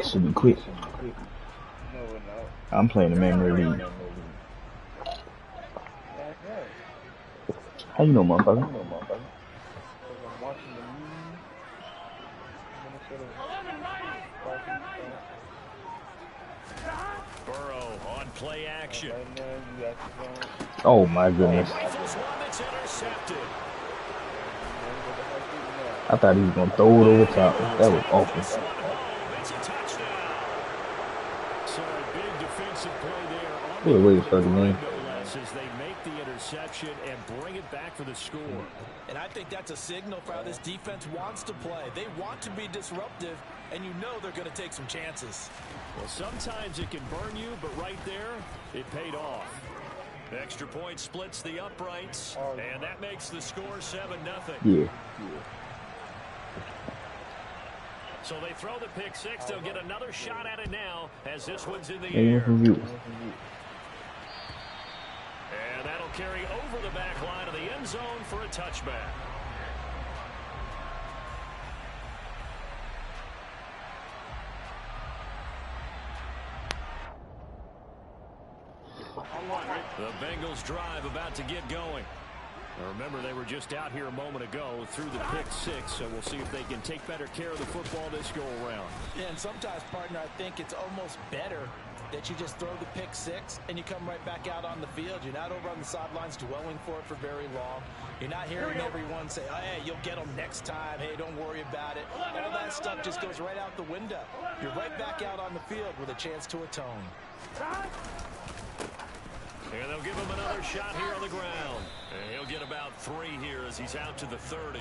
This should be quick. I'm playing the memory league. How you know, motherfucker? Burrow on play action. Oh my goodness. I thought he was gonna throw it over top. That was awful. So a big defensive play there. We'll wait for the game. As they make the interception and bring it back for the score. And I think that's a signal for how this defense wants to play. They want to be disruptive, and you know they're going to take some chances. Well, sometimes it can burn you, but right there, it paid off. Extra point splits the uprights, and that makes the score 7-0. Yeah. So they throw the pick six. They'll get another shot at it now as this one's in the air. And that'll carry over the back line of the end zone for a touchback. The Bengals drive about to get going. Now remember, they were just out here a moment ago through the pick six, so we'll see if they can take better care of the football this go around. Yeah, and sometimes, partner, I think it's almost better that you just throw the pick six and you come right back out on the field. You're not over on the sidelines dwelling for it for very long. You're not hearing everyone say, oh, hey, you'll get them next time. Hey, don't worry about it. All that stuff just goes right out the window. You're right back out on the field with a chance to atone. And they'll give him another shot here on the ground. And he'll get about 3 here as he's out to the 30.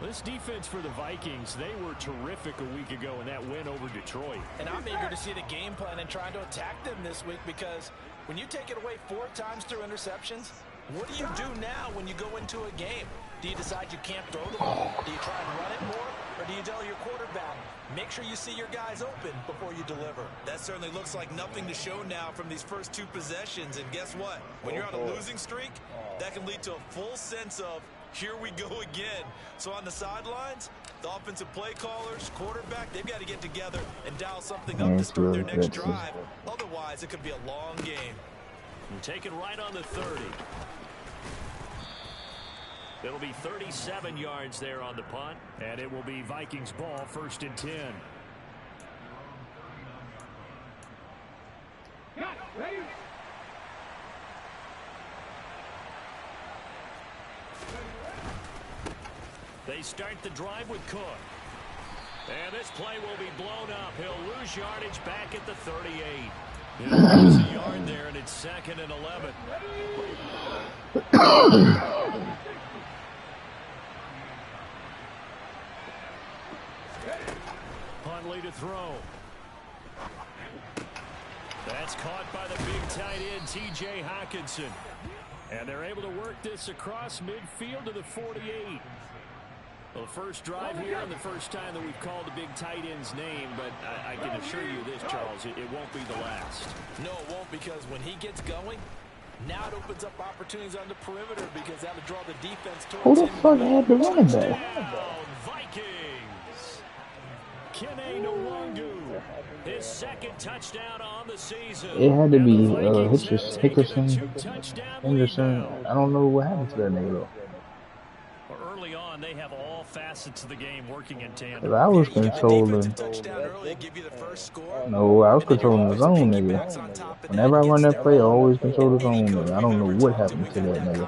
This defense for the Vikings, they were terrific a week ago in that win over Detroit. And I'm eager to see the game plan and trying to attack them this week, because when you take it away 4 times through interceptions, what do you do now when you go into a game? Do you decide you can't throw the ball? Do you try and run it more? Or do you tell your quarterback, make sure you see your guys open before you deliver? That certainly looks like nothing to show now from these first 2 possessions. And guess what? When you're on a losing streak, that can lead to a full sense of, here we go again. So on the sidelines, the offensive play callers, quarterback, they've got to get together and dial something up to start their next drive. Otherwise, it could be a long game. And take it right on the 30. It'll be 37 yards there on the punt, and it will be Vikings ball, 1st and 10. They start the drive with Cook. And this play will be blown up. He'll lose yardage back at the 38. He'll lose a yard there, and it's 2nd and 11. Huntley to throw. That's caught by the big tight end, T.J. Hawkinson. And they're able to work this across midfield to the 48. Well, the first drive here and the first time that we've called the big tight end's name, but I can assure you this, Charles, it won't be the last. No, it won't, because when he gets going, now it opens up opportunities on the perimeter, because that'll draw the defense towards him. Who the fuck had the running back? Vikings. Kene Nwangu, his 2nd touchdown on the season. It had to be Henderson. I don't know what happened to that nigga though. Early on, they have all facets of the game working in tandem. I was controlling. No, I was controlling the zone, nigga. Whenever I run that play, I always control the zone, nigga. I don't know what happened to that nigga.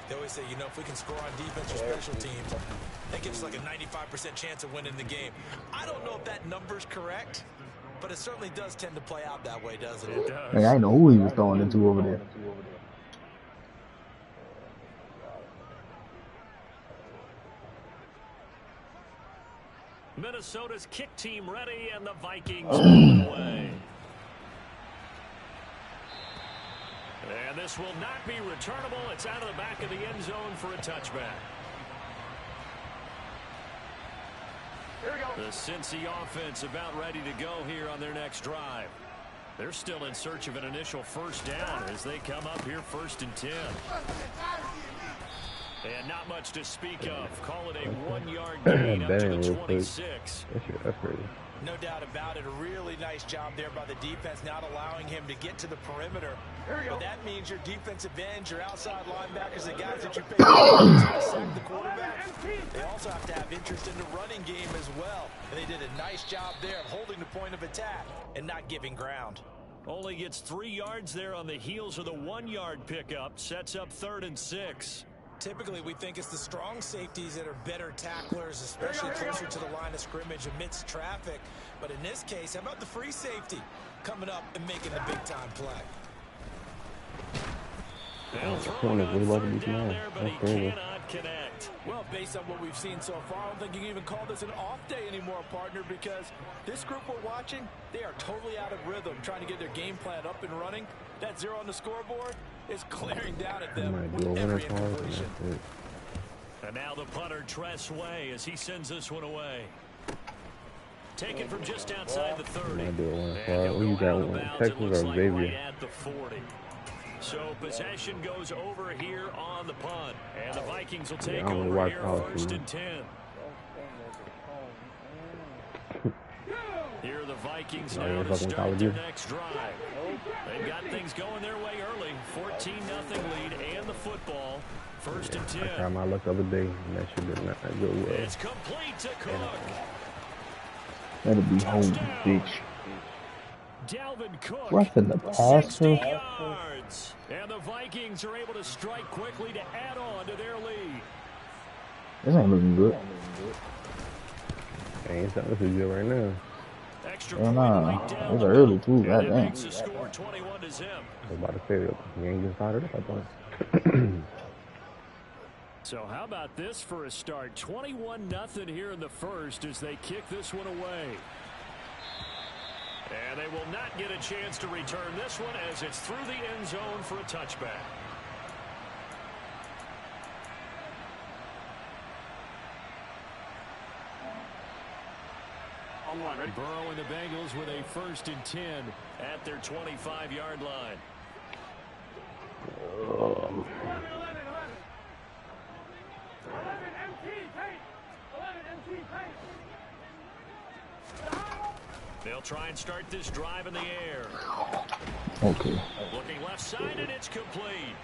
They always say, you know, if we can score on defense or special teams, that gives us like a 95% chance of winning the game. I don't know if that number's correct, but it certainly does tend to play out that way, doesn't it? It does. Like, I didn't know who he was throwing into over there. Minnesota's kick team ready, and the Vikings away. And this will not be returnable. It's out of the back of the end zone for a touchback. Here we go. The Cincy offense about ready to go here on their next drive. They're still in search of an initial 1st down as they come up here 1st and 10. And not much to speak of. Call it a 1-yard gain up to the 26. That's crazy. No doubt about it. A really nice job there by the defense, not allowing him to get to the perimeter. But that means your defensive ends, your outside linebackers, the guys that you pay to sack the quarterback, they also have to have interest in the running game as well. And they did a nice job there of holding the point of attack and not giving ground. Only gets 3 yards there on the heels of the 1-yard pickup. Sets up 3rd and 6. Typically, we think it's the strong safeties that are better tacklers, especially closer to the line of scrimmage amidst traffic. But in this case, how about the free safety coming up and making the big-time play? Corners really love to beat man. That's crazy. Connect. Well, based on what we've seen so far, I don't think you can even call this an off day anymore, partner, because this group we're watching, they are totally out of rhythm, trying to get their game plan up and running. That 0 on the scoreboard is glaring down at them with every incompletion. And now the punter, Tress Way, as he sends this one away. Taken from just outside the 30. Who you got one? Texas or Xavier? Right at the 40. So possession goes over here on the punt. And the Vikings will take over here 1st and 10. Here are the Vikings now to start their next drive. They've got things going their way early. 14-0 lead and the football. 1st and 10. I tried my luck the other day, and that shit did not go well. It's complete to Cook. That'll be home, bitch. Dalvin Cook. What's in the passer? Yards. And the Vikings are able to strike quickly to add on to their lead. This ain't looking good. Ain't something this is good right now. Hell nah. It's early too, goddamn. Score 21 to zip. I was about to say the game just started up, I thought. So how about this for a start? 21-0 here in the first as they kick this one away. And they will not get a chance to return this one as it's through the end zone for a touchback. Burrow and the Bengals with a 1st and 10 at their 25-yard line. They'll try and start this drive in the air. Okay. Looking left side, and it's complete.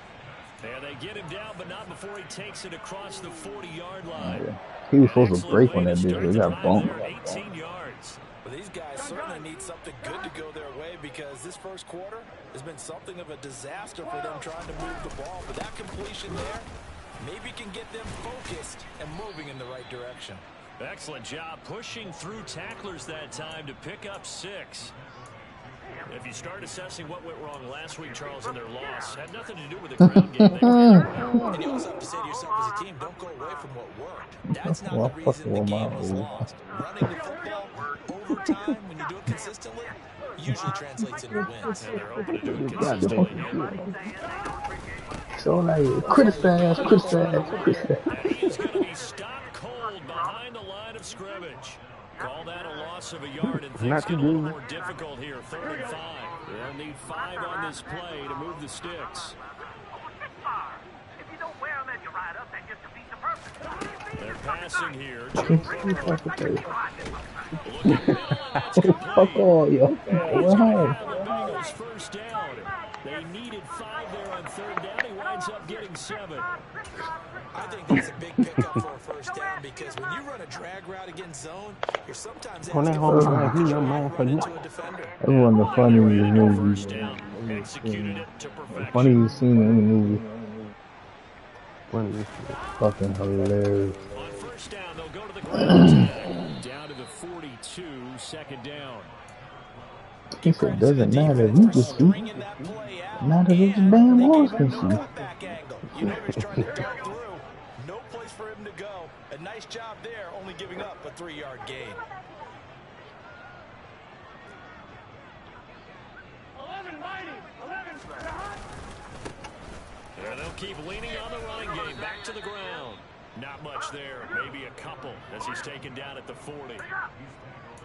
And they get him down, but not before he takes it across the 40-yard line. Yeah. He was supposed to break on that bitch. He got bumped. 18 yards. Well, these guys certainly need something good to go their way because this first quarter has been something of a disaster for them trying to move the ball. But that completion there maybe can get them focused and moving in the right direction. Excellent job pushing through tacklers that time to pick up 6. If you start assessing what went wrong last week, Charles, in their loss, had nothing to do with the ground game. And you also have to say to yourself as a team, don't go away from what worked. That's not the reason the game was lost. Running the football over time, when you do it consistently, usually translates into wins. And they're open to do it consistently. So like, criticize. And he is going to be stopped cold behind the line of scrimmage. Call that a loss of a yard, and things get a little more difficult here. 3rd and 5. They'll need 5 on this play to move the sticks. They're passing here. Fuck all, yo. Bengals 1st down. They needed 5 there on 3rd down. He winds up getting 7. I think that's a big pickup for a 1st down because when you run a drag route against zone, you're sometimes asking for run into a defender. That's one of the funniest movies. Executed it to perfection. Funniest scene in the movie. Funny. Fucking hilarious. On 1st down, they'll go to the ground. Down to the 42, 2nd down. He said, doesn't matter if you can see. Not if it's damn horse can see. You know he's trying to dart through. No place for him to go. A nice job there, only giving up a 3-yard gain. 11. And they'll keep leaning on the running game. Back to the ground. Not much there. Maybe a couple as he's taken down at the 40.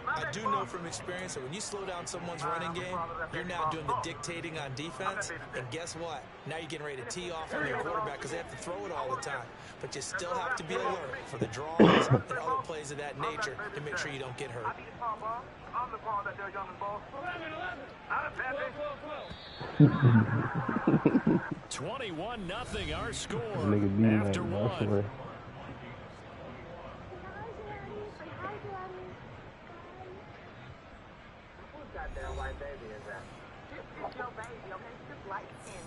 I I do know from experience that when you slow down someone's running game, you're now doing the dictating on defense. And guess what? Now you're getting ready to tee off on their quarterback because they have to throw it all the time. But you still have to be alert for the draws and other plays of that nature to make sure you don't get hurt. 21-0 our score Nigga after one. Goddamn white baby is that? It's your baby, okay? It's just light skin.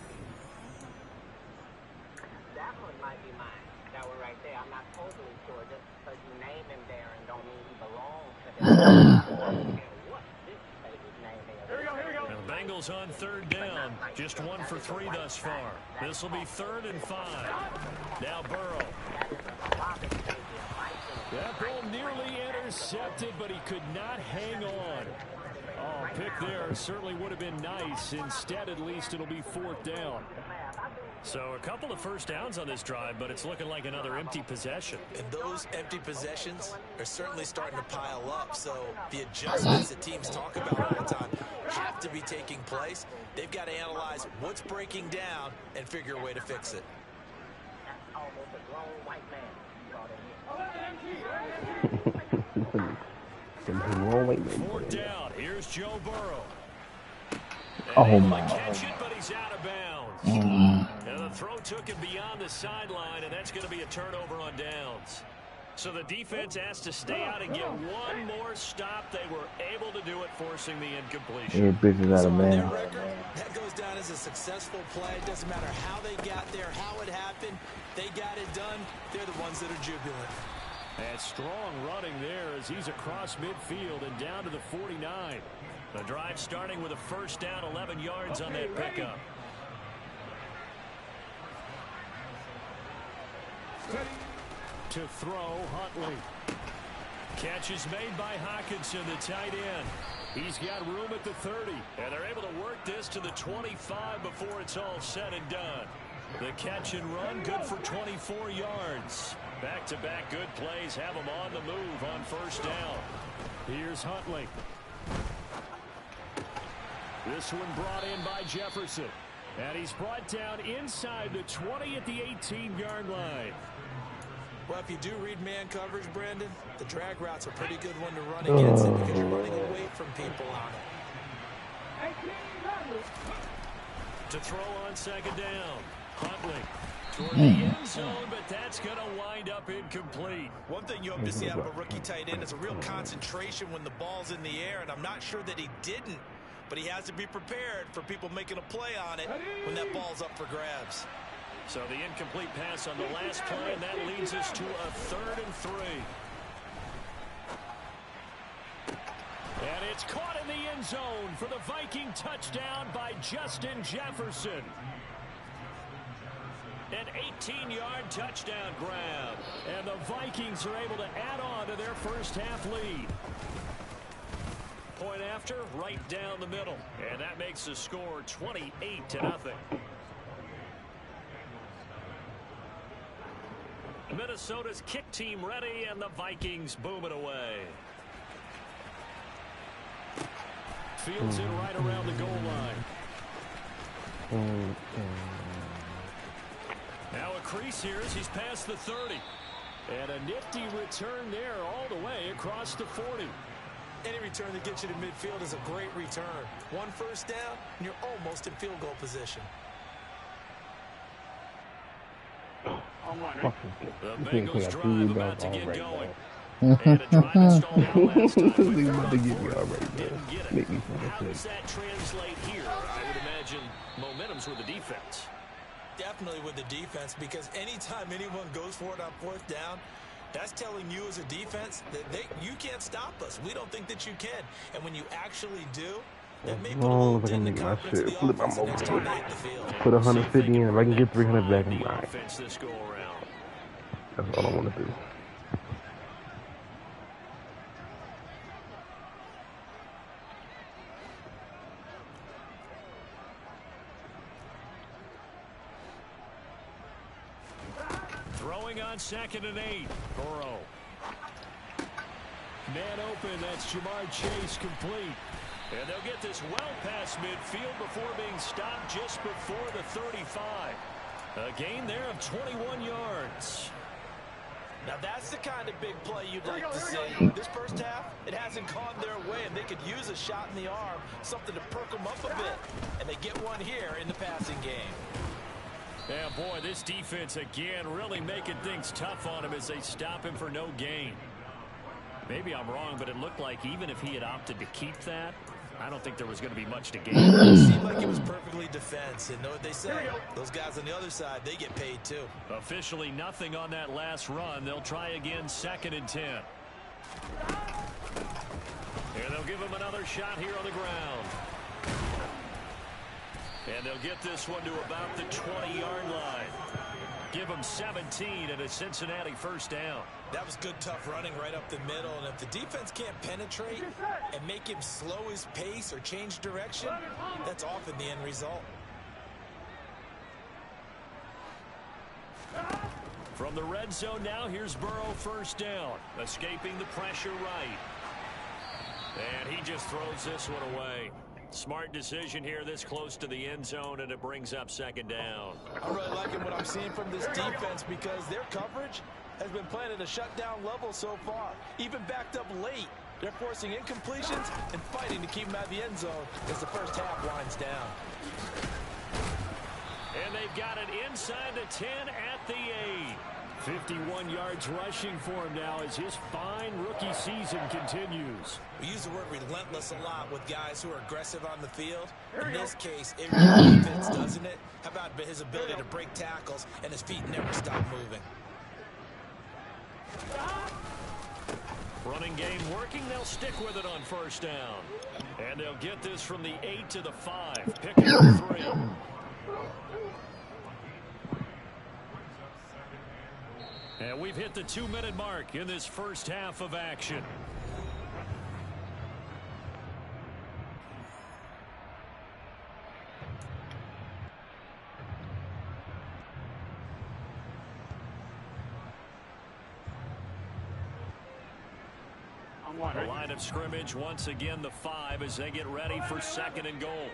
That one might be mine. That one right there. I'm not totally sure. Just because you name him there and don't mean he belongs to them. What this baby's name is. Here we go. And the Bengals on third down. Just 1 for 3 thus far. This will be 3rd and 5. Now Burrow. That ball nearly intercepted, but he could not hang on. Oh, pick there certainly would have been nice. Instead, at least, it'll be 4th down. So a couple of first downs on this drive, but it's looking like another empty possession. And those empty possessions are certainly starting to pile up. So the adjustments that teams talk about all the time have to be taking place. They've got to analyze what's breaking down and figure a way to fix it. That's almost a grown white man. Fourth down. Here's Joe Burrow. Oh my. Catch it, but he's out of bounds. And the throw took him beyond the sideline, and that's going to be a turnover on downs. So the defense has to stay out and get one more stop. They were able to do it, forcing the incompletion. Yeah, bitches out of man. That goes down as a successful play. It doesn't matter how they got there, how it happened. They got it done. They're the ones that are jubilant. And strong running there as he's across midfield and down to the 49. The drive starting with a first down, 11 yards on that pickup. To throw, Huntley. Catch is made by Hockenson, the tight end. He's got room at the 30, and they're able to work this to the 25 before it's all said and done. The catch and run, good for 24 yards. Back-to-back good plays have him on the move on first down. Here's Huntley. This one brought in by Jefferson. And he's brought down inside the 20 at the 18-yard line. Well, if you do read man coverage, Brandon, the drag route's a pretty good one to run against it because you're running away from people on it. To throw on second down. Huntley toward the end zone, but that's going to wind up incomplete. One thing you hope to see out of a rookie tight end is a real concentration when the ball's in the air, and I'm not sure that he didn't, but he has to be prepared for people making a play on it when that ball's up for grabs. So the incomplete pass on the last play, and that leads us to a 3rd and 3. And it's caught in the end zone for the Viking touchdown by Justin Jefferson. An 18-yard touchdown grab. And the Vikings are able to add on to their first half lead. Point after, right down the middle. And that makes the score 28-0. Minnesota's kick team ready, and the Vikings boom it away. Fields it right around the goal line. Now a crease here as he's past the 30. And a nifty return there all the way across the 40. Any return that gets you to midfield is a great return. One first down, and you're almost in field goal position. The Bengals drive about to get going. And a drive that stalled out last time. Didn't get it. How does that translate here? I would imagine momentum's with the defense. Definitely with the defense, because anytime anyone goes for it on 4th down, that's telling you as a defense that you can't stop us. We don't think that you can. And when you actually do, that may put a little dent in the confidence of the offense the next time they hit the field. Put 150 in. If I can get 300 back, I'm right. This go around. That's all I want to do. Throwing on 2nd and 8. Burrow. Man open, that's Jamar Chase complete. And they'll get this well past midfield before being stopped just before the 35. A gain there of 21 yards. Now that's the kind of big play you'd like to see. This first half, it hasn't gone their way, and they could use a shot in the arm, something to perk them up a bit. And they get one here in the passing game. Yeah, boy, this defense again really making things tough on him as they stop him for no gain. Maybe I'm wrong, but it looked like even if he had opted to keep that, I don't think there was going to be much to gain. It seemed like it was perfectly defense. And know what they say? Those guys on the other side, they get paid too. Officially nothing on that last run. They'll try again 2nd and 10. And they'll give him another shot here on the ground. And they'll get this one to about the 20-yard line. Give him 17 and a Cincinnati first down. That was good, tough running right up the middle. And if the defense can't penetrate and make him slow his pace or change direction, that's often the end result. From the red zone now, here's Burrow first down. Escaping the pressure right. And he just throws this one away. Smart decision here this close to the end zone, and it brings up 2nd down. I'm really liking what I'm seeing from this defense because their coverage has been playing at a shutdown level so far. Even backed up late, they're forcing incompletions and fighting to keep them out of the end zone as the first half winds down. And they've got it inside the 10 at the 8. 51 yards rushing for him now as his fine rookie season continues. We use the word relentless a lot with guys who are aggressive on the field. In this case, it really fits, doesn't it? How about his ability to break tackles and his feet never stop moving? Running game working. They'll stick with it on first down. And they'll get this from the 8 to the 5. Picking up 3. And we've hit the 2-minute mark in this first half of action. The line of scrimmage once again the 5 as they get ready for 2nd and goal.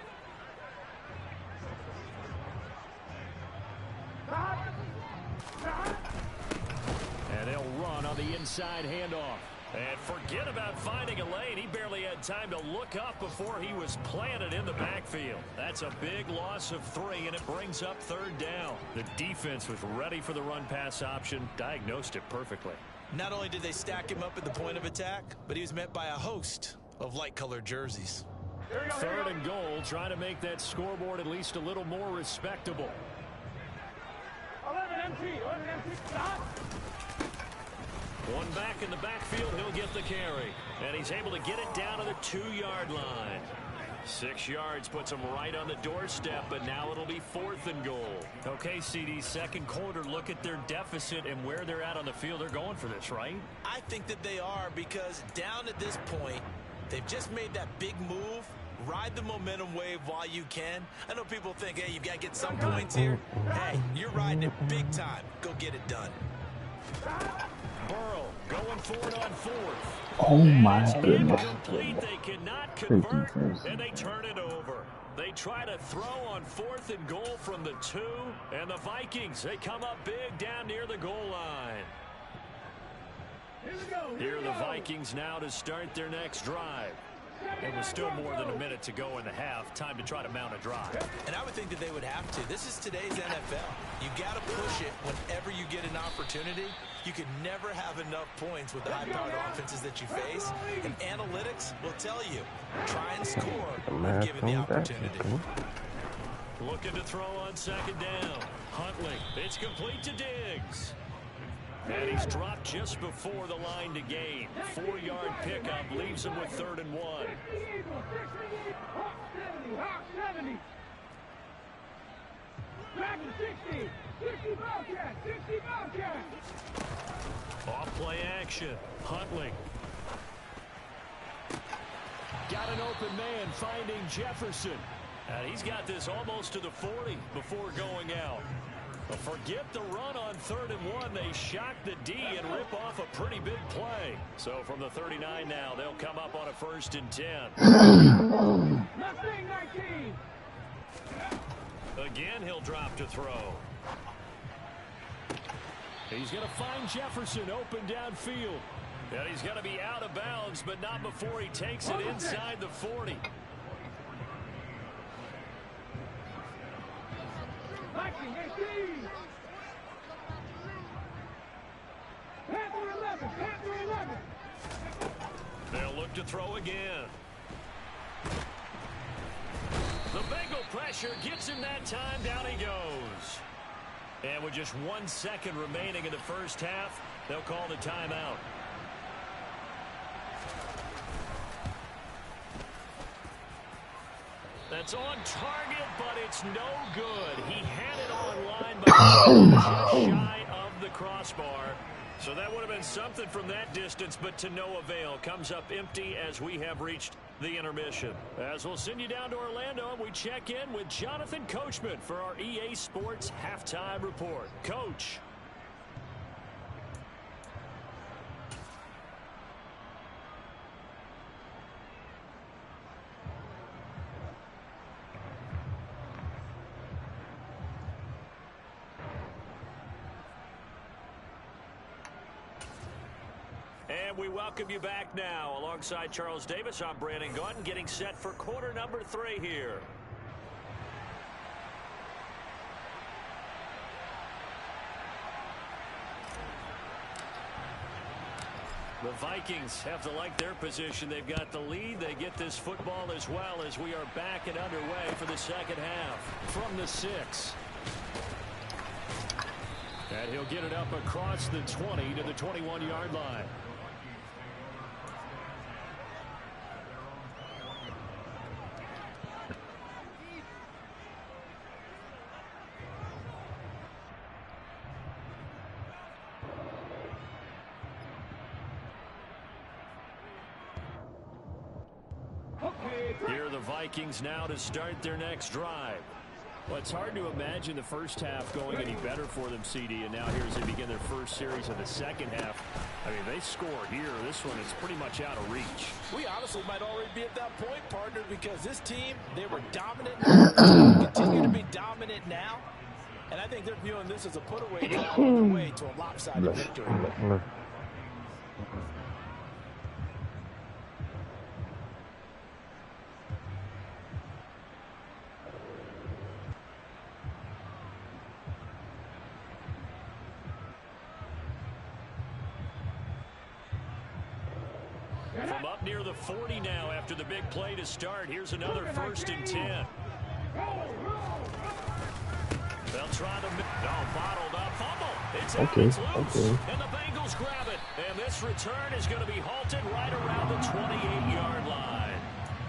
And they'll run on the inside handoff. And forget about finding a lane. He barely had time to look up before he was planted in the backfield. That's a big loss of 3, and it brings up 3rd down. The defense was ready for the run-pass option, diagnosed it perfectly. Not only did they stack him up at the point of attack, but he was met by a host of light-colored jerseys. 3rd and goal, trying to make that scoreboard at least a little more respectable. 11 empty, stop. One back in the backfield, he'll get the carry. And he's able to get it down to the 2-yard line. 6 yards puts him right on the doorstep, but now it'll be 4th and goal. Okay, CD, 2nd quarter, look at their deficit and where they're at on the field. They're going for this, right? I think that they are because down at this point, they've just made that big move. Ride the momentum wave while you can. I know people think, hey, you've got to get some points here. Hey, you're riding it big time. Go get it done. Burrow going forward on 4th. Oh my goodness. Incomplete. They cannot convert, and they turn it over. They try to throw on 4th and goal from the 2, and the Vikings, they come up big down near the goal line. Here are the Vikings now to start their next drive. It was still more than a minute to go in the half. Time to try to mount a drive. And I would think that they would have to. This is today's NFL. You got to push it whenever you get an opportunity. You can never have enough points with the high-powered offenses that you face. And analytics will tell you, try and score when given the opportunity. Looking to throw on 2nd down. Huntley. It's complete to Diggs. And he's dropped just before the line to gain. 4-yard pickup leaves him with 3rd and 1. Off play action. Huntley. Got an open man finding Jefferson. And he's got this almost to the 40 before going out. Forget the run on 3rd and 1. They shock the D and rip off a pretty big play. So from the 39 now, they'll come up on a 1st and 10. Mustang 19. Again, he'll drop to throw. He's going to find Jefferson open downfield. And he's going to be out of bounds, but not before he takes it inside the 40. Viking 18. Panther 11. Panther 11. They'll look to throw again. The Bengal pressure gets him that time. Down he goes. And with just 1 second remaining in the first half, they'll call the timeout. That's on target, but it's no good. He had it on line, but just shy of the crossbar. So that would have been something from that distance, but to no avail. Comes up empty as we have reached the intermission. As we'll send you down to Orlando, we check in with Jonathan Coachman for our EA Sports Halftime Report. Coach. And we welcome you back now. Alongside Charles Davis, I'm Brandon Gaudin, getting set for quarter number 3 here. The Vikings have to like their position. They've got the lead. They get this football as well as we are back and underway for the second half. From the 6. And he'll get it up across the 20 to the 21-yard line. Here are the Vikings now to start their next drive. Well, it's hard to imagine the first half going any better for them, CD, and now here as they begin their first series of the second half. I mean, they score here. This one is pretty much out of reach. We honestly might already be at that point, partner, because this team, they were dominant, continue to be dominant now, and I think they're viewing this as a put-away drive on the way to a lopsided victory. From up near the 40 now after the big play to start. Here's another 1st and 10. They'll try to... bottled up. Fumble. It's out. It's loose. And the Bengals grab it. And this return is going to be halted right around the 28-yard line.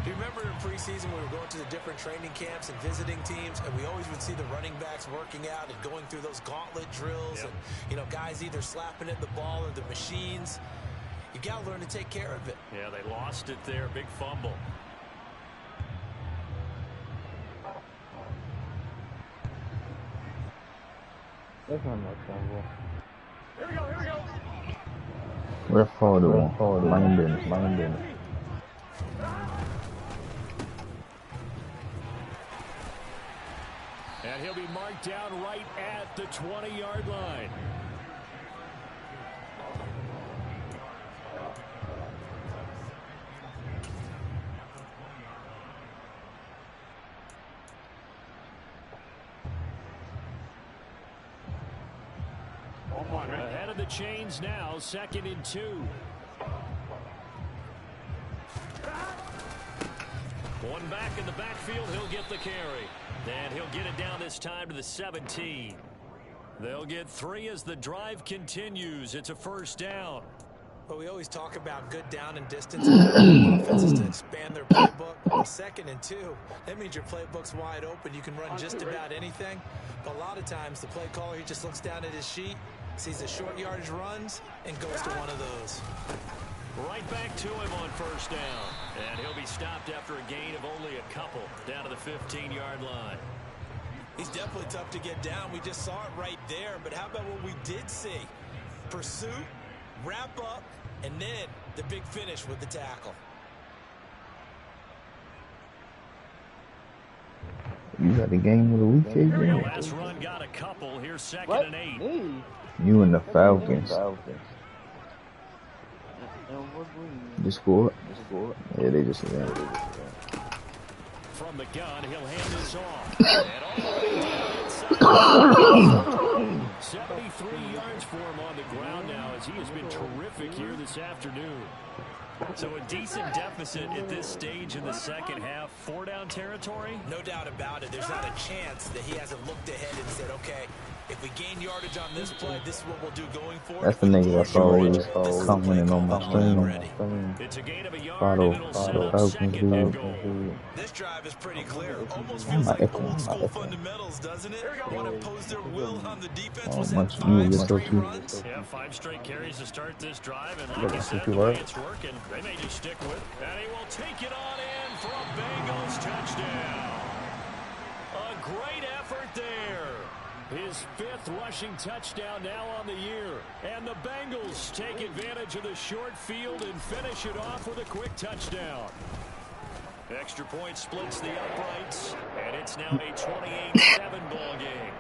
Do you remember in preseason we were going to the different training camps and visiting teams, and we always would see the running backs working out and going through those gauntlet drills, and, you know, guys either slapping at the ball or the machines. You got to learn to take care of it. Yeah, they lost it there. Big fumble. That's not much fumble. Here we go. Here we go. We're forward. Mind business. And he'll be marked down right at the 20-yard line. Ahead of the chains now, 2nd and 2. One back in the backfield, he'll get the carry. And he'll get it down this time to the 17. They'll get 3 as the drive continues. It's a 1st down. But we always talk about good down and distance offenses to expand their playbook. 2nd and 2, that means your playbook's wide open. You can run just about anything. But a lot of times the play caller, he just looks down at his sheet, sees the short yardage runs, and goes to one of those. Right back to him on 1st down. And he'll be stopped after a gain of only a couple down to the 15-yard line. He's definitely tough to get down. We just saw it right there. But how about what we did see? Pursuit, wrap up, and then the big finish with the tackle. You got the game of the week, The KJ? last run got a couple. Here's 2nd and 8. You and the Falcons. Just scored. Yeah, they just ran. From the gun, he'll hand this off. And all the way down inside. 73 yards for him on the ground now as he has been terrific here this afternoon. So a decent deficit at this stage in the second half. 4-down territory? No doubt about it. There's not a chance that he hasn't looked ahead and said, okay, if we gain yardage on this play, this is what we'll do going forward. That's the nigga that's always commenting on my stream. It's a gain of a yard Follow and it'll set up Falcons, 2nd and goal. This drive is pretty clear. Almost feels like old school fundamentals, doesn't it? Want to impose their will on the defense. Was that 5 straight runs? Yeah, 5 straight carries to start this drive. And like you said, the way it's working, they may just stick with it. And he will take it on in for a Bengals touchdown. A great effort there. His 5th rushing touchdown now on the year. And the Bengals take advantage of the short field and finish it off with a quick touchdown. Extra point splits the uprights, and it's now a 28-7 ball game.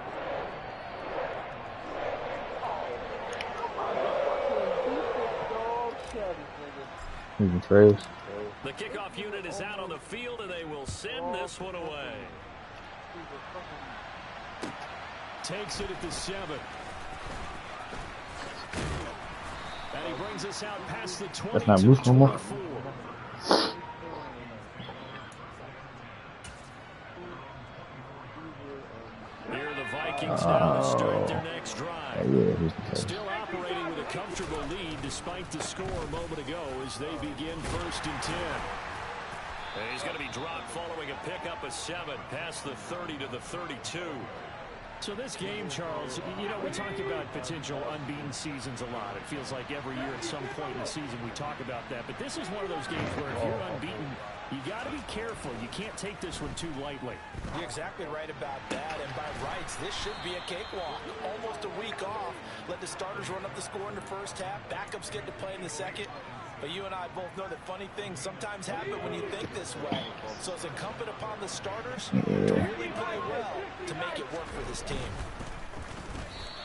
The kickoff unit is out on the field, and they will send this one away. Takes it at the 7. And he brings us out past the 20. That's not Bruce no more. Here are the Vikings now to start their next drive. Still operating with a comfortable lead despite the score a moment ago as they begin 1st and 10. And he's going to be dropped following a pickup of 7 past the 30 to the 32. So this game, Charles, you know, we talk about potential unbeaten seasons a lot. It feels like every year at some point in the season we talk about that. But this is one of those games where if you're unbeaten, you got to be careful. You can't take this one too lightly. You're exactly right about that. And by rights, this should be a cakewalk. Almost a week off. Let the starters run up the score in the first half. Backups get to play in the second. But you and I both know that funny things sometimes happen when you think this way. So it's incumbent upon the starters to really play well to make it work for this team.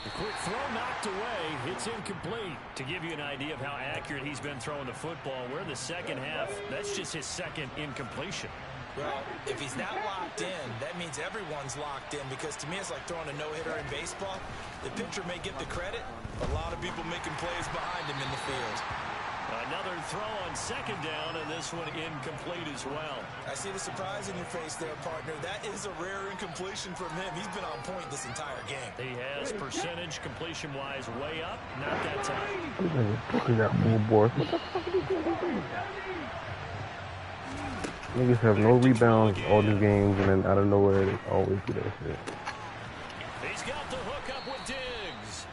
The quick throw knocked away. It's incomplete. To give you an idea of how accurate he's been throwing the football, we're in the second half. That's just his 2nd incompletion. Well, if he's not locked in, that means everyone's locked in, because to me it's like throwing a no-hitter in baseball. The pitcher may get the credit, but a lot of people making plays behind him in the field. Another throw on 2nd down, and this one incomplete as well. I see the surprise in your face there, partner. That is a rare incompletion from him. He's been on point this entire game. He has percentage completion-wise way up. Not that time. Niggas have no rebounds all these games, and then out of nowhere, they always do that shit. He's got the hook up with Diggs.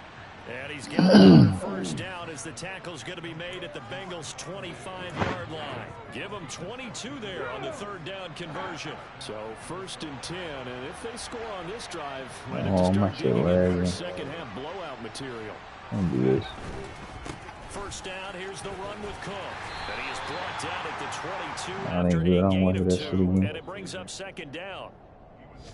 And he's got the 1st down as the tackle's going to be made at the Bengals' 25-yard line. Give them 22 there on the 3rd down conversion. So 1st and 10, and if they score on this drive, might have to start digging in for second half blowout material. This. 1st down, here's the run with Cook. And he is brought down at the 22 I after a gain of 2, again. and it brings up 2nd down.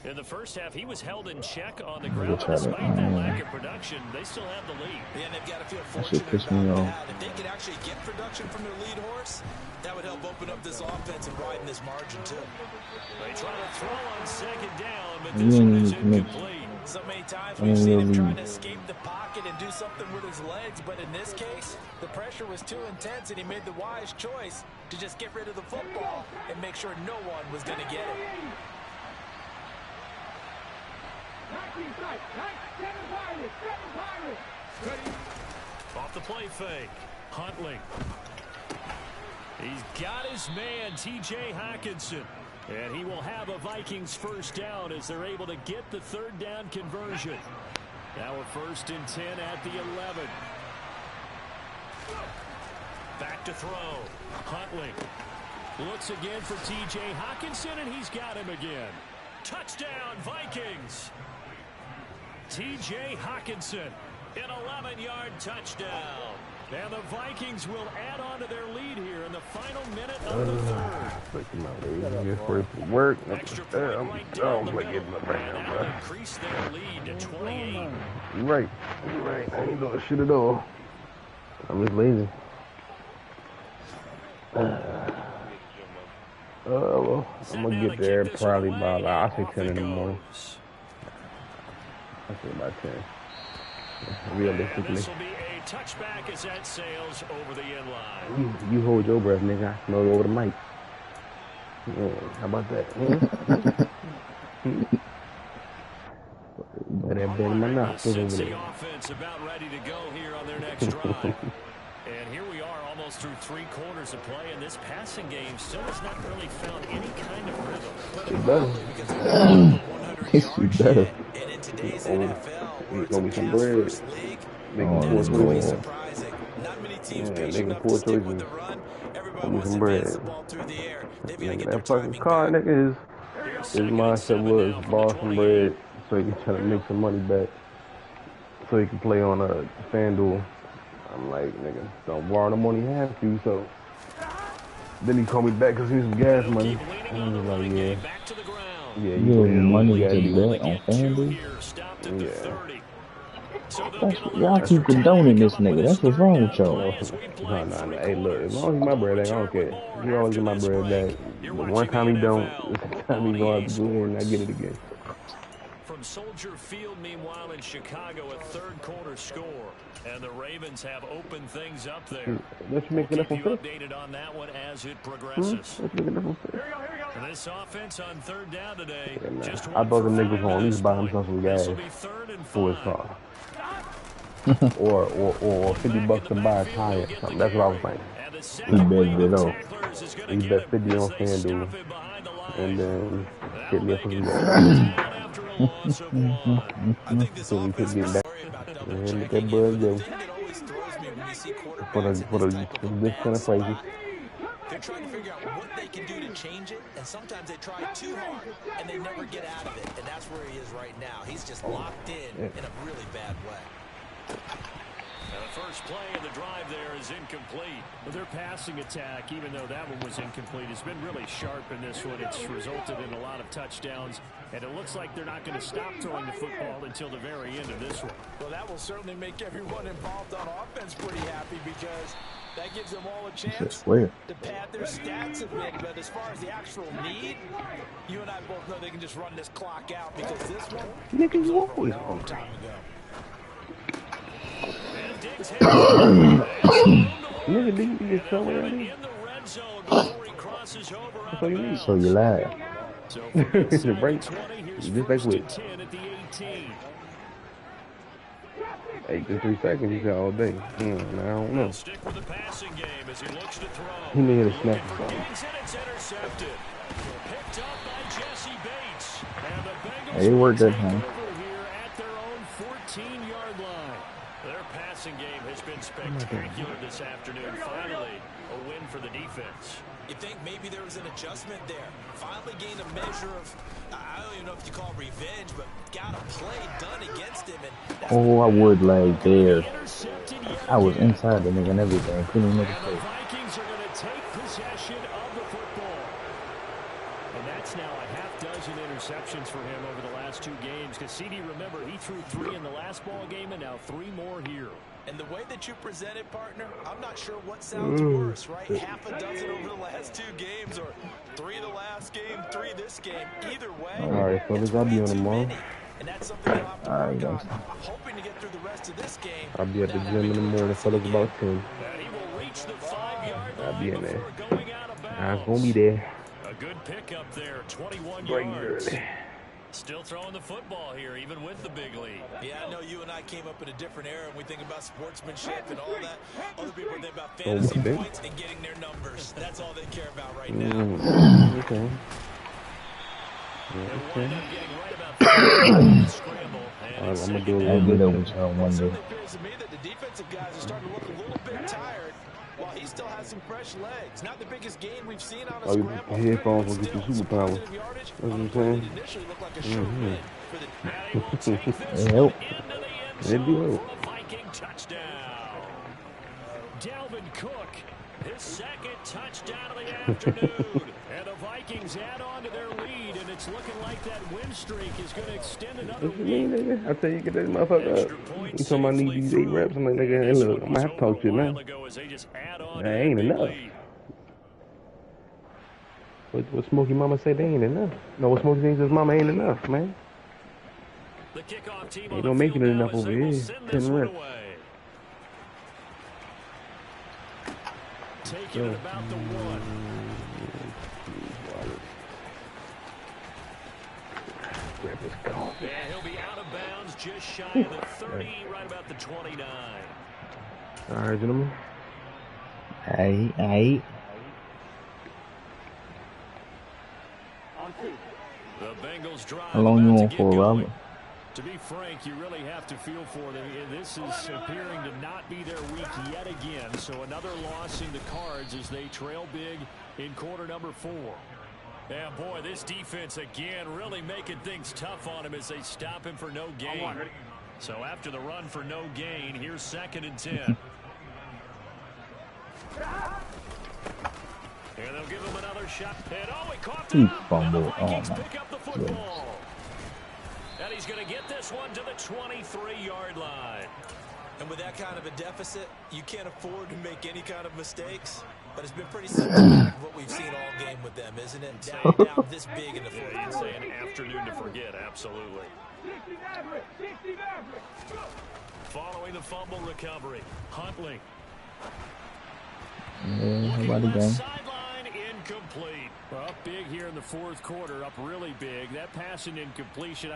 In the first half, he was held in check on the ground. Despite that lack of production, they still have the lead. Yeah, and they've got to feel fortunate about that. If they could actually get production from their lead horse, that would help open up this offense and widen this margin, too. They try to throw on 2nd down, but this one is incomplete. So many times we've seen him trying to escape the pocket and do something with his legs, but in this case, the pressure was too intense, and he made the wise choice to just get rid of the football and make sure no one was going to get it. Off the play fake. Huntley. He's got his man, T.J. Hockenson. And he will have a Vikings 1st down as they're able to get the 3rd down conversion. Now a 1st and 10 at the 11. Back to throw. Huntley looks again for T.J. Hockenson, and he's got him again. Touchdown, Vikings. T.J. Hockenson, an 11-yard touchdown. And the Vikings will add on to their lead here in the final minute of the third. Work. Extra point right down the middle. And that'll increase their lead to 28. You're right. I ain't doing shit at all. I'm just lazy. Well, I'm gonna get there probably about, I'll say 10 in the morning. I'll say about 10. Realistically. This will be a touchback as that sails over the end line. You hold your breath, nigga. I know you over the mic. Yeah, how about that? Better have been in my nostrils over The there. offense about ready to go here on their next drive. And here we are almost through 3 quarters of play, and this passing game still has not really found any kind of rhythm. It's better. And in today's NFL, where it's a Gonna be some bread. pass-first league, Making that's poor pretty choices. surprising. Not many teams Yeah, patient making enough poor to stick with choices. the run. Everybody Give me wants some to advance bread. the ball through the air. They've got to Nigga, get their that fucking timing car, back. nigga, his mindset was borrow some bread so he can try to make some money back so he can play on a FanDuel. I'm like, nigga, don't borrow no money you have to. So then he called me back because he needs some gas money. And I was like, yeah. Yeah, You give me money to do. bet on FanDuel? Yeah. Y'all keep condoning this nigga. That's what's wrong with y'all. No. Hey, look, as long as my bread, I don't care. He always get my bread back. The one time he don't, it's the time he gonna have to go in and I get it again. From Soldier Field, meanwhile, in Chicago, a third-quarter score. And the Ravens have opened things up there. Let's We'll make it up keep on you fifth. updated on that one as it progresses. Let's make it up on fifth. And this offense on third down today, Yeah, man. just I one thought the for nigga was 5 gonna at at least this buy point. himself some This gas will be 3rd and for his 5. car. or $50 to buy a tire or something. That's what I was thinking. He bet it off. He bet 50 on FanDuel and then hit me up for some gas. I think this So we could offense get is back worried about double and checking let that you. bud The go thing that always throws me when you see for quarterbacks in this type of a this bad kind of prices. spot, they're trying to figure out what they can do to change it, and sometimes they try too hard, and they never get out of it, and that's where he is right now. He's just locked in a really bad way. And the first play of the drive there is incomplete. But their passing attack, even though that one was incomplete, has been really sharp in this one. It's resulted in a lot of touchdowns, and it looks like they're not going to stop throwing the football until the very end of this one. Well, that will certainly make everyone involved on offense pretty happy because that gives them all a chance to pad their stats a bit. But as far as the actual need, you and I both know they can just run this clock out because this one was over a long time ago. Nigga, didn't you get somewhere in there? That's all you need. So you lied. It's a break. Just like with 8 to 3 seconds, you got all day. I don't know. Stick with the passing game as he looks to throw. He may hit a snap or something. It's intercepted. Picked up by Jesse Bates. And the Bengals Hey, it worked that take time. over here at their own 14-yard line. Their passing game has been spectacular this afternoon. Finally, a win for the defense. You think maybe there was an adjustment there. Finally gained a measure of, I don't even know if you call it revenge, but got a play done against him. And Oh, I would like there. I was inside the nigga and everything. Couldn't make a And the play. Vikings are going to take possession of the football. And that's now a half dozen interceptions for him over the last 2 games. Because CD, remember, he threw 3 in the last ball game and now 3 more here. And the way that you presented, partner, I'm not sure what sounds worse, right? Half a dozen over the last 2 games or 3 the last game, 3 this game. Either way, All right, fellas, I'll be on tomorrow. and that's something you'll have to All right, work on. guys. Hoping to get through the rest of this game. I'll be at the gym in the morning, fellas, about 10. And he will reach the 5-yard line I'll be in there. before going out of bounds. I was gonna be there. A good pickup there, 21 Bright yards. early. Still throwing the football here, even with the big lead. Yeah, I know you and I came up in a different era and we think about sportsmanship and all that. Other people think about fantasy points and getting their numbers. That's all they care about right now. Okay. They wind up getting right about 5 scramble. And it's I'm gonna second do a down. I'll little get bit. over to y'all one It day. certainly appears to me that the defensive guys are starting to look a little bit tired. Well, he still has some fresh legs. Not the biggest gain we've seen on a Oh, you scramble, the headphones but will get still your some superpower. positive yardage That's on a what play I'm that initially looked like a sure saying. win for the. And he will take this It one helped. into the end It do zone help. for a Viking touchdown. Dalvin Cook, his second touchdown of the afternoon. And the Vikings add on to their lead, and it's looking like that win streak is going to extend another What you mean, week. nigga? I tell you, get that motherfucker Extra up. point You talking about need safely these 8 reps? I'm like, through. nigga, hey, This look, one I'm was gonna have to over talk to a you while now. ago as they just add on to That that ain't big enough. lead. What Smokey Mama say they ain't enough? No, what Smokey thinks his mama ain't enough, man. The kickoff team on Ain't the no making field it now enough as over they will here. send 10 this one reps. away. Taking it about the 1. Grab his coffee. And he'll be out of bounds just shy of the 30, right about the 29. All right, gentlemen. Aight. The Bengals drive How long you about to want get for, going. Robert? To be frank, you really have to feel for them. This is appearing to not be their week yet again. So another loss in the cards as they trail big in quarter number 4. And boy, this defense again really making things tough on him as they stop him for no gain. So after the run for no gain, here's 2nd and 10. And they'll give him another shot. And oh, he coughed it He up. And the fumbled. Oh Vikings my pick up the football. And he's going to get this one to the 23-yard line. And with that kind of a deficit, you can't afford to make any kind of mistakes. But it's been pretty symptomatic of what we've seen all game with them, isn't it? Down this big in the fourth. Yeah, you'd say an afternoon to forget, absolutely. 60 average, 60 average. Following the fumble recovery, Huntley. Yeah, Looking about the left game. sideline, incomplete. Well, up big here in the fourth quarter, up really big. That passing incompletion,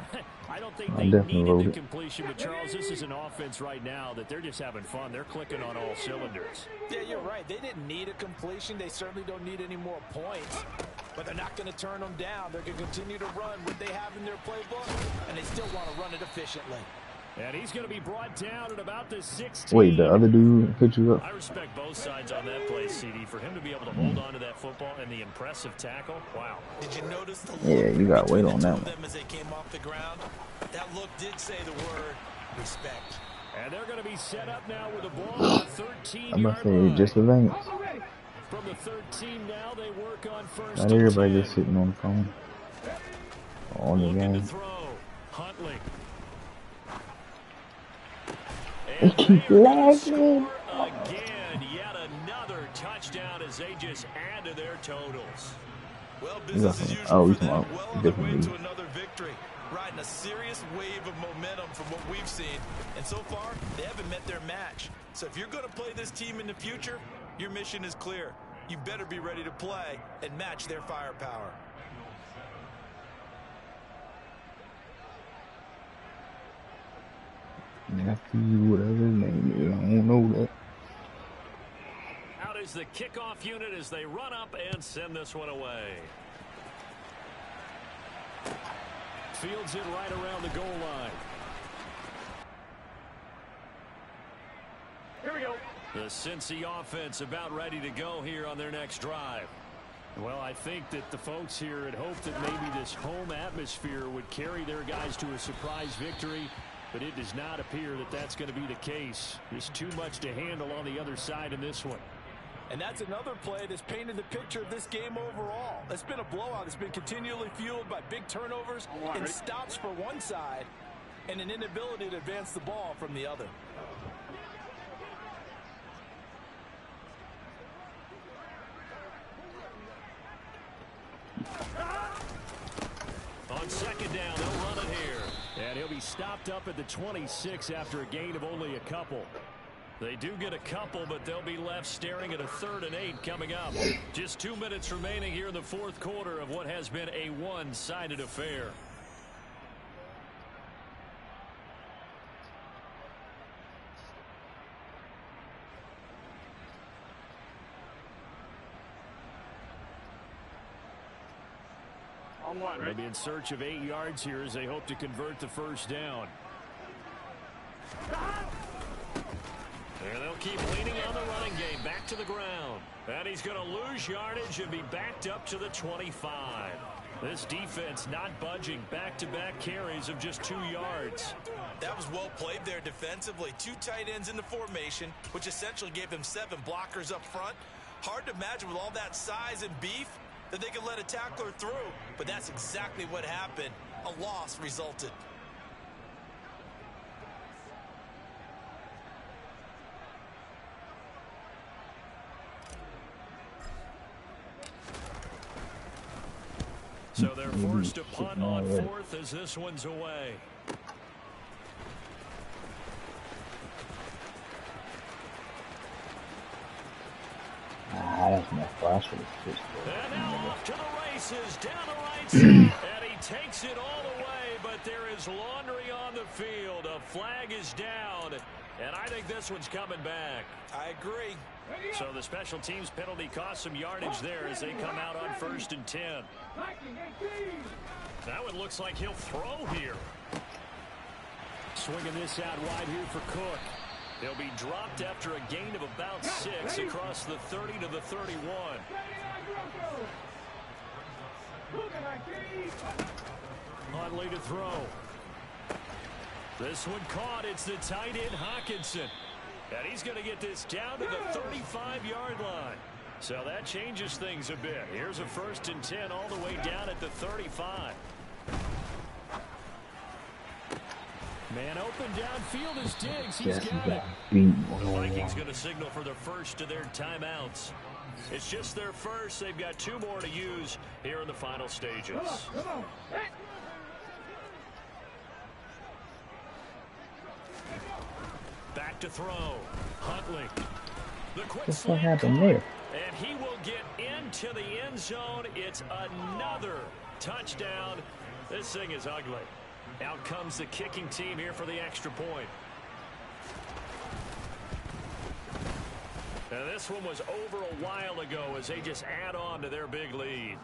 I don't think they definitely needed wrote the it. completion, but Charles, this is an offense right now that they're just having fun. They're clicking on all cylinders. Yeah, you're right. They didn't need a completion. They certainly don't need any more points. But they're not going to turn them down. They're going to continue to run what they have in their playbook, and they still want to run it efficiently. And he's going to be brought down at about the 16. Wait, the other dude put you up? I respect both sides on that play, CD. For him to be able to hold on to that football and the impressive tackle, wow. Did you notice the look Yeah, you got between weight on the that two of one. them as they came off the ground? That look did say the word respect. And they're going to be set up now with the ball on the 13-yard I'm about to say line. just advance. From the 13 now, they work on first Not and everybody 10. just sitting on the phone. On the Looking to game. throw. Huntley. They And keep they are gonna lagging. score again. Yet another touchdown as they just add to their totals. Well, You business got as some- usual oh, you for them. talking Well about on their way different to league. another victory. Riding a serious wave of momentum from what we've seen. And so far, they haven't met their match. So if you're going to play this team in the future, your mission is clear. You better be ready to play and match their firepower. Matthew, whatever his name is. I don't know that. Out is the kickoff unit as they run up and send this one away. Fields it right around the goal line. Here we go. The Cincy offense about ready to go here on their next drive. Well, I think that the folks here had hoped that maybe this home atmosphere would carry their guys to a surprise victory, but it does not appear that that's going to be the case. There's too much to handle on the other side in this one. And that's another play that's painted the picture of this game overall. It's been a blowout. It's been continually fueled by big turnovers and stops for one side and an inability to advance the ball from the other. On second down, they'll run it here. And he'll be stopped up at the 26 after a gain of only a couple. They do get a couple, but they'll be left staring at a 3rd and 8 coming up. Just 2 minutes remaining here in the fourth quarter of what has been a one-sided affair. They'll be in search of 8 yards here as they hope to convert the first down. And they'll keep leaning on the running game. Back to the ground. And he's going to lose yardage and be backed up to the 25. This defense not budging. Back-to-back carries of just 2 yards. That was well played there defensively. 2 tight ends in the formation, which essentially gave them 7 blockers up front. Hard to imagine with all that size and beef that they could let a tackler through. But that's exactly what happened. A loss resulted. So they're forced to punt on 4th as this one's away. That's my flash for this. And now off to the races, down the right side, and he takes it all the way, but there is laundry on the field. A flag is down, and I think this one's coming back. I agree. So the special teams penalty cost some yardage there as they come out on 1st and 10. Now it looks like he'll throw here. Swinging this out wide here for Cook. He'll be dropped after a gain of about 6 across the 30 to the 31. Huntley to throw. This one caught. It's the tight end Hawkinson. And he's going to get this down to the 35-yard line. So that changes things a bit. Here's a 1st and 10 all the way down at the 35. Man open downfield is Diggs. He's got it. The Vikings going to signal for their first of their timeouts. It's just their first. They've got 2 more to use here in the final stages. Back to throw. Huntley. The quick What happened there? And he will get into the end zone. It's another touchdown. This thing is ugly. Out comes the kicking team here for the extra point. And this one was over a while ago as they just add on to their big lead.